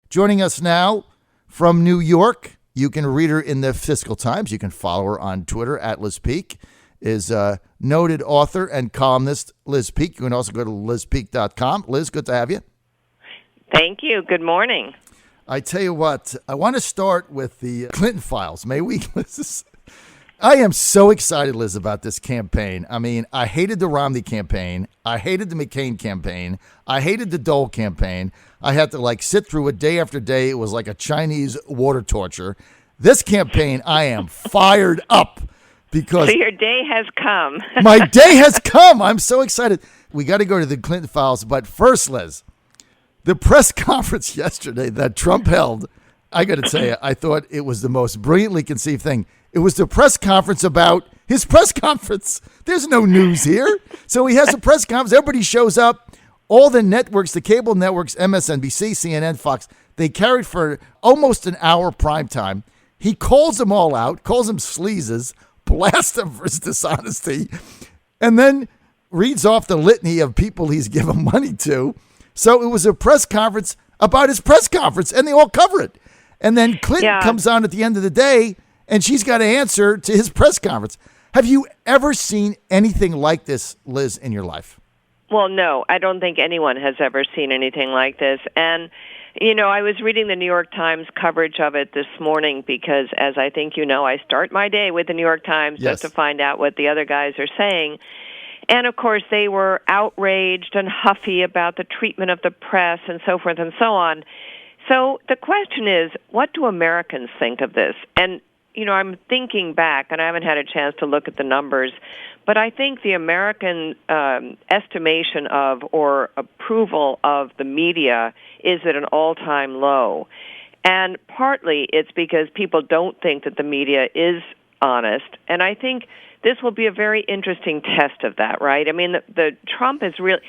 Joining us now from New York, you can read her in the Fiscal Times. You can follow her on Twitter at Liz Peek, is noted author and columnist Liz Peek. You can also go to lizpeek.com. Liz, good to have you. Thank you. Good morning. I tell you what, I want to start with the Clinton files. May we, Liz? I am so excited, Liz, about this campaign. I mean, I hated the Romney campaign. I hated the McCain campaign. I hated the Dole campaign. I had to sit through it day after day. It was like a Chinese water torture. This campaign, I am fired up because... So your day has come. My day has come. I'm so excited. We got to go to the Clinton files. But first, Liz, the press conference yesterday that Trump held, I got to tell you, I thought it was the most brilliantly conceived thing. It was the press conference about his press conference. There's no news here. So he has a press conference. Everybody shows up. All the networks, the cable networks, MSNBC, CNN, Fox, they carried for almost an hour prime time. He calls them all out, calls them sleazes, blasts them for his dishonesty, and then reads off the litany of people he's given money to. So it was a press conference about his press conference, and they all cover it. And then Clinton comes on at the end of the day, and she's got to answer to his press conference. Have you ever seen anything like this, Liz, in your life? Well, no, I don't think anyone has ever seen anything like this. And, I was reading the New York Times coverage of it this morning because, as I think you know, I start my day with the New York Times just to find out what the other guys are saying. And, of course, they were outraged and huffy about the treatment of the press and so forth and so on. So the question is, what do Americans think of this? And I'm thinking back, and I haven't had a chance to look at the numbers, but I think the American estimation of or approval of the media is at an all-time low. And partly it's because people don't think that the media is honest. And I think this will be a very interesting test of that, right? I mean, the Trump is really...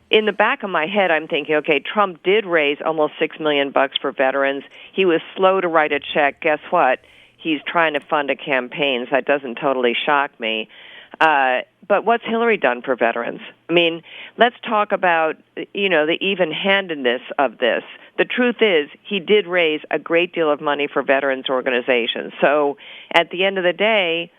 In the back of my head, I'm thinking, okay, Trump did raise almost $6 million for veterans. He was slow to write a check. Guess what? He's trying to fund a campaign, so that doesn't totally shock me. But what's Hillary done for veterans? I mean, let's talk about, the even-handedness of this. The truth is, he did raise a great deal of money for veterans organizations. So at the end of the day,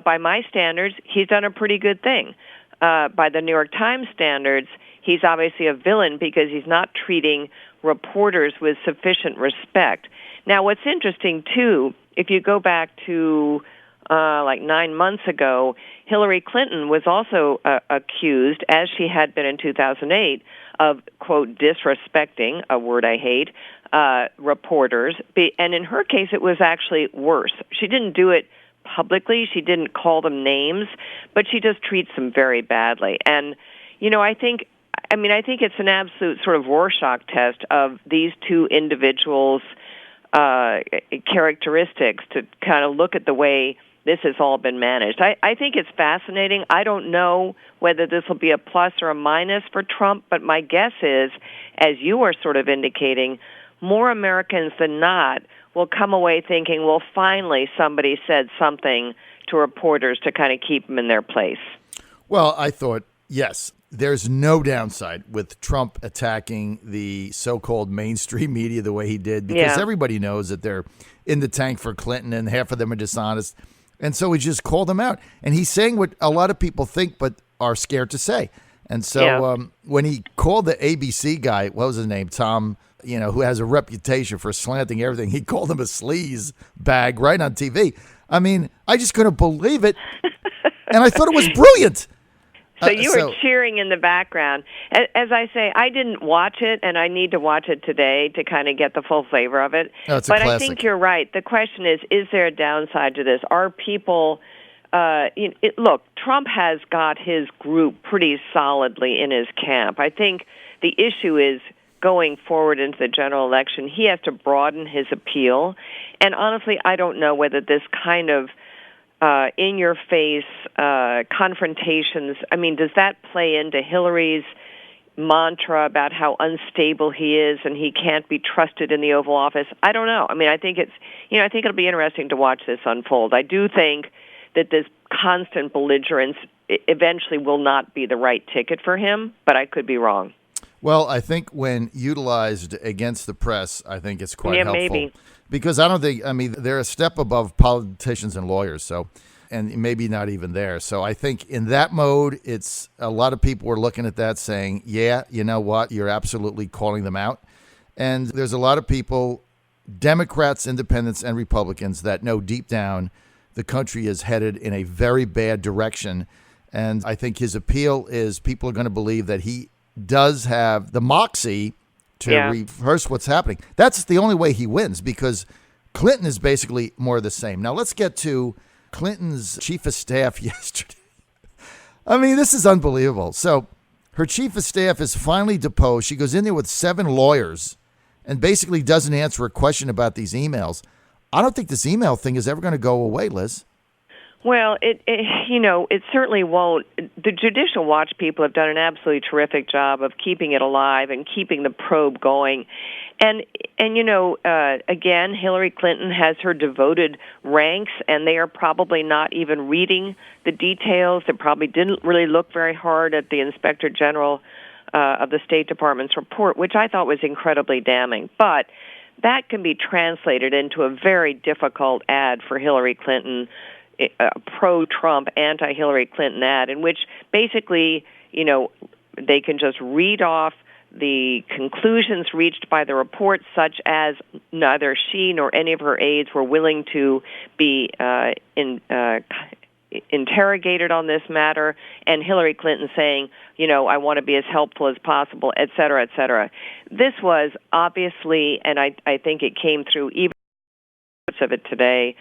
by my standards, he's done a pretty good thing. By the New York Times standards, he's obviously a villain because he's not treating reporters with sufficient respect. Now, what's interesting, too, if you go back to 9 months ago, Hillary Clinton was also accused, as she had been in 2008, of, quote, disrespecting, a word I hate, reporters. And in her case, it was actually worse. She didn't do it publicly. She didn't call them names, but she just treats them very badly. And, I think it's an absolute sort of Rorschach test of these two individuals' characteristics to kind of look at the way this has all been managed. I think it's fascinating. I don't know whether this will be a plus or a minus for Trump, but my guess is, as you are sort of indicating, more Americans than not will come away thinking, well, finally somebody said something to reporters to kind of keep them in their place. Well, I thought, yes, there's no downside with Trump attacking the so-called mainstream media the way he did, because everybody knows that they're in the tank for Clinton and half of them are dishonest. And so he just called them out. And he's saying what a lot of people think but are scared to say. And so when he called the ABC guy, what was his name, Tom, who has a reputation for slanting everything, he called him a sleaze bag right on TV. I mean, I just couldn't believe it. And I thought it was brilliant. So you were cheering in the background. As I say, I didn't watch it, and I need to watch it today to kind of get the full flavor of it. Oh, it's a but classic. I think you're right. The question is there a downside to this? Are people... look, Trump has got his group pretty solidly in his camp. I think the issue is going forward into the general election, he has to broaden his appeal. And honestly, I don't know whether this kind of in-your-face confrontations, I mean, does that play into Hillary's mantra about how unstable he is and he can't be trusted in the Oval Office? I don't know. I mean, I think it'll be interesting to watch this unfold. I do think that this constant belligerence eventually will not be the right ticket for him, but I could be wrong. Well, I think when utilized against the press, I think it's quite Yeah, helpful. maybe. Because I don't think, they're a step above politicians and lawyers, and maybe not even there. So I think in that mode, it's a lot of people are looking at that saying, yeah, you know what, you're absolutely calling them out. And there's a lot of people, Democrats, independents, and Republicans, that know deep down the country is headed in a very bad direction. And I think his appeal is people are going to believe that he does have the moxie to reverse what's happening. That's the only way he wins, because Clinton is basically more of the same. Now let's get to Clinton's chief of staff yesterday. This is unbelievable. So her chief of staff is finally deposed. She goes in there with 7 lawyers and basically doesn't answer a question about these emails. I don't think this email thing is ever going to go away, Liz. Well, it certainly won't. The Judicial Watch people have done an absolutely terrific job of keeping it alive and keeping the probe going. And again, Hillary Clinton has her devoted ranks, and they are probably not even reading the details. They probably didn't really look very hard at the Inspector General of the State Department's report, which I thought was incredibly damning. But that can be translated into a very difficult ad for Hillary Clinton, a pro-Trump, anti-Hillary Clinton ad, in which basically, they can just read off the conclusions reached by the report, such as neither she nor any of her aides were willing to be interrogated on this matter, and Hillary Clinton saying, I want to be as helpful as possible, et cetera, et cetera. This was obviously, and I think it came through even of it today,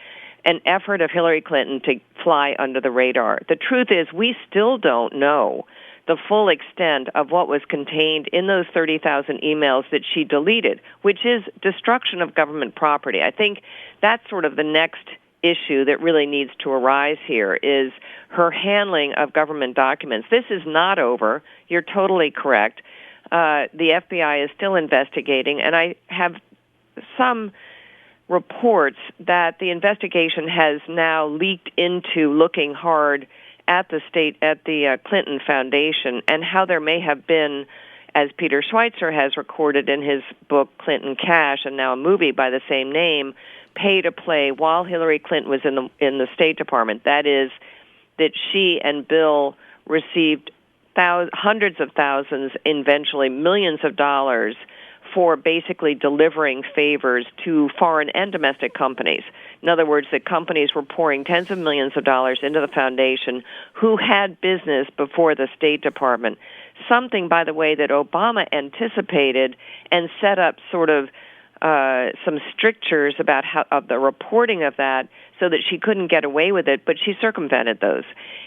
an effort of Hillary Clinton to fly under the radar. The truth is, we still don't know the full extent of what was contained in those 30,000 emails that she deleted, which is destruction of government property. I think that's sort of the next issue that really needs to arise here, is her handling of government documents. This is not over. You're totally correct. The FBI is still investigating, and I have some reports that the investigation has now leaked into looking hard at the Clinton Foundation, and how there may have been, as Peter Schweitzer has recorded in his book Clinton Cash, and now a movie by the same name, pay to play while Hillary Clinton was in the State Department. That is, that she and Bill received hundreds of thousands, eventually millions of dollars, for basically delivering favors to foreign and domestic companies. In other words, that companies were pouring tens of millions of dollars into the foundation who had business before the State Department. Something, by the way, that Obama anticipated and set up sort of some strictures about of the reporting of that, so that she couldn't get away with it, but she circumvented those.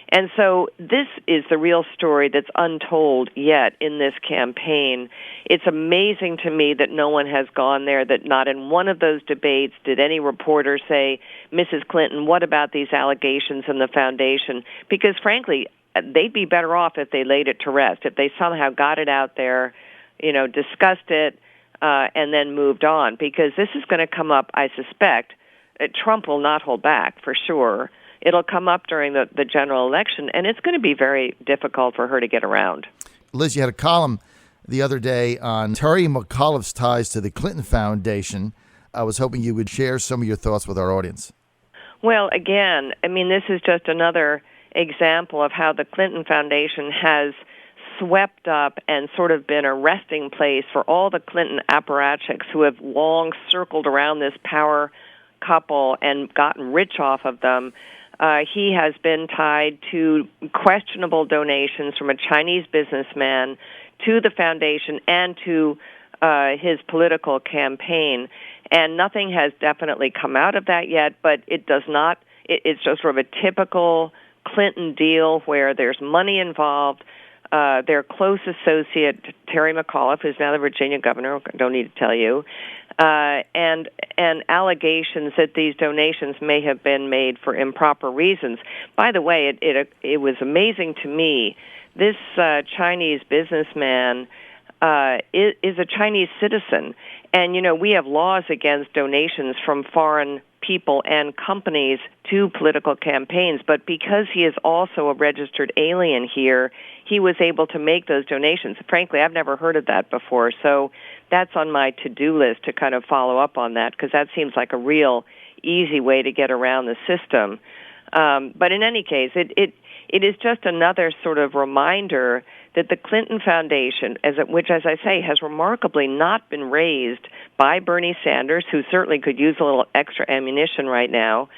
And so this is the real story that's untold yet in this campaign. It's amazing to me that no one has gone there, that not in one of those debates did any reporter say, Mrs. Clinton, what about these allegations in the foundation? Because frankly, they'd be better off if they laid it to rest, if they somehow got it out there, discussed it, and then moved on, because this is going to come up, I suspect. Trump will not hold back, for sure. It'll come up during the general election, and it's going to be very difficult for her to get around. Liz, you had a column the other day on Terry McAuliffe's ties to the Clinton Foundation. I was hoping you would share some of your thoughts with our audience. Well, again, this is just another example of how the Clinton Foundation has swept up and sort of been a resting place for all the Clinton apparatchiks who have long circled around this power couple and gotten rich off of them. He has been tied to questionable donations from a Chinese businessman to the foundation and to his political campaign. And nothing has definitely come out of that yet, but it does not. It's just sort of a typical Clinton deal where there's money involved. Their close associate, Terry McAuliffe, who's now the Virginia governor, don't need to tell you, and allegations that these donations may have been made for improper reasons. By the way, it was amazing to me. This Chinese businessman is a Chinese citizen, and we have laws against donations from foreign people and companies to political campaigns. But because he is also a registered alien here, he was able to make those donations. Frankly, I've never heard of that before. So that's on my to-do list to kind of follow up on that, because that seems like a real easy way to get around the system. But in any case, it is just another sort of reminder that the Clinton Foundation, which, as I say, has remarkably not been raised by Bernie Sanders, who certainly could use a little extra ammunition right now,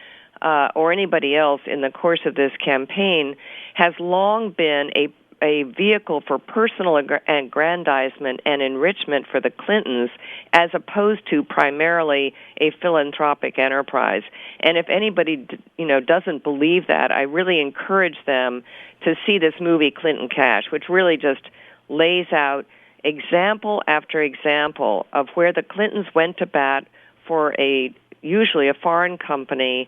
or anybody else in the course of this campaign, has long been a vehicle for personal aggrandizement and enrichment for the Clintons, as opposed to primarily a philanthropic enterprise. And if anybody, doesn't believe that, I really encourage them to see this movie, Clinton Cash, which really just lays out example after example of where the Clintons went to bat for usually a foreign company.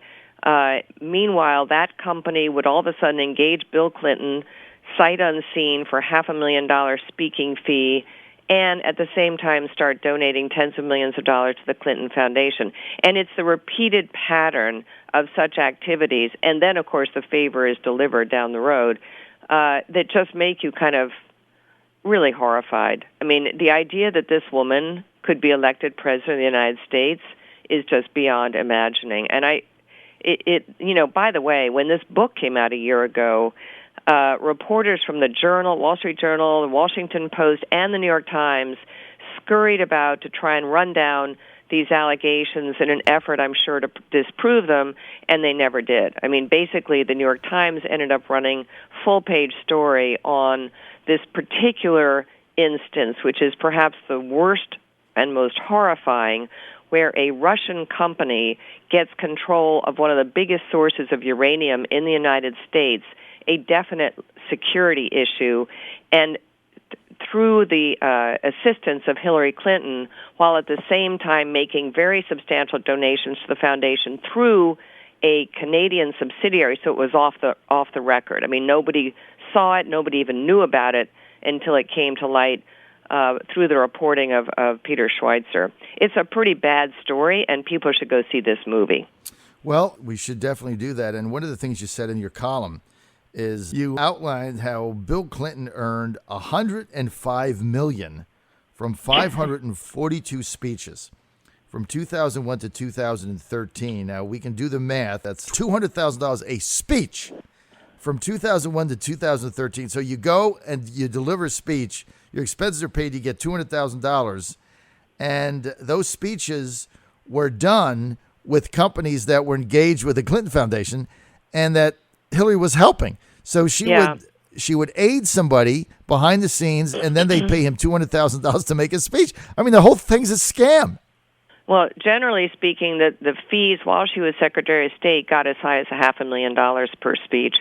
Meanwhile, that company would all of a sudden engage Bill Clinton sight unseen for $500,000 speaking fee, and at the same time start donating tens of millions of dollars to the Clinton Foundation. And it's the repeated pattern of such activities, and then, of course, the favor is delivered down the road, that just make you kind of really horrified. I mean, the idea that this woman could be elected president of the United States is just beyond imagining. And by the way, when this book came out a year ago, reporters from the Journal, Wall Street Journal, the Washington Post, and the New York Times scurried about to try and run down these allegations in an effort, I'm sure, to disprove them, and they never did. I mean, basically, the New York Times ended up running full-page story on this particular instance, which is perhaps the worst and most horrifying, where a Russian company gets control of one of the biggest sources of uranium in the United States, a definite security issue, and through the assistance of Hillary Clinton, while at the same time making very substantial donations to the foundation through a Canadian subsidiary, so it was off the record. I mean, nobody saw it, nobody even knew about it until it came to light through the reporting of Peter Schweitzer. It's a pretty bad story, and people should go see this movie. Well, we should definitely do that. And one of the things you said in your column is you outlined how Bill Clinton earned $105 million from 542 speeches from 2001 to 2013. Now, we can do the math. That's $200,000 a speech from 2001 to 2013. So you go and you deliver a speech. Your expenses are paid. You get $200,000. And those speeches were done with companies that were engaged with the Clinton Foundation and that Hillary was helping. So she would aid somebody behind the scenes, and then they'd pay him $200,000 to make a speech. I mean, the whole thing's a scam. Well, generally speaking, the fees while she was Secretary of State got as high as $500,000 per speech.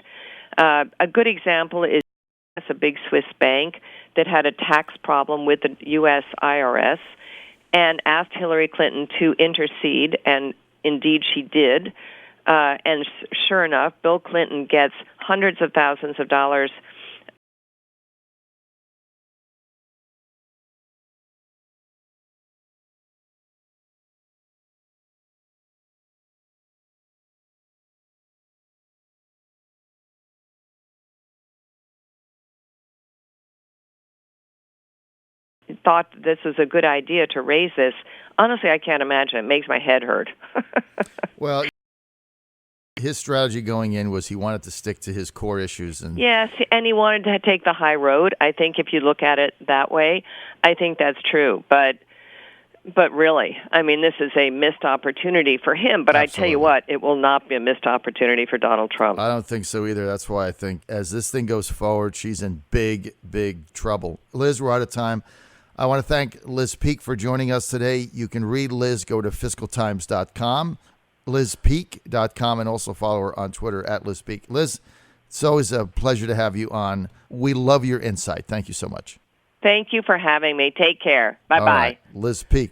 A good example is a big Swiss bank that had a tax problem with the U.S. IRS and asked Hillary Clinton to intercede, and indeed she did. And sure enough, Bill Clinton gets hundreds of thousands of dollars. Thought this was a good idea to raise this. Honestly, I can't imagine. It makes my head hurt. Well, his strategy going in was he wanted to stick to his core issues. Yes, and he wanted to take the high road. I think if you look at it that way, I think that's true. But really, I mean, this is a missed opportunity for him. But Absolutely. I tell you what, it will not be a missed opportunity for Donald Trump. I don't think so either. That's why I think as this thing goes forward, she's in big, big trouble. Liz, we're out of time. I want to thank Liz Peek for joining us today. You can read Liz. Go to fiscaltimes.com, lizpeek.com, and also follow her on Twitter at Liz Peek. Liz, it's always a pleasure to have you on. We love your insight. Thank you so much. Thank you for having me. Take care. Bye-bye. All right. Liz Peek.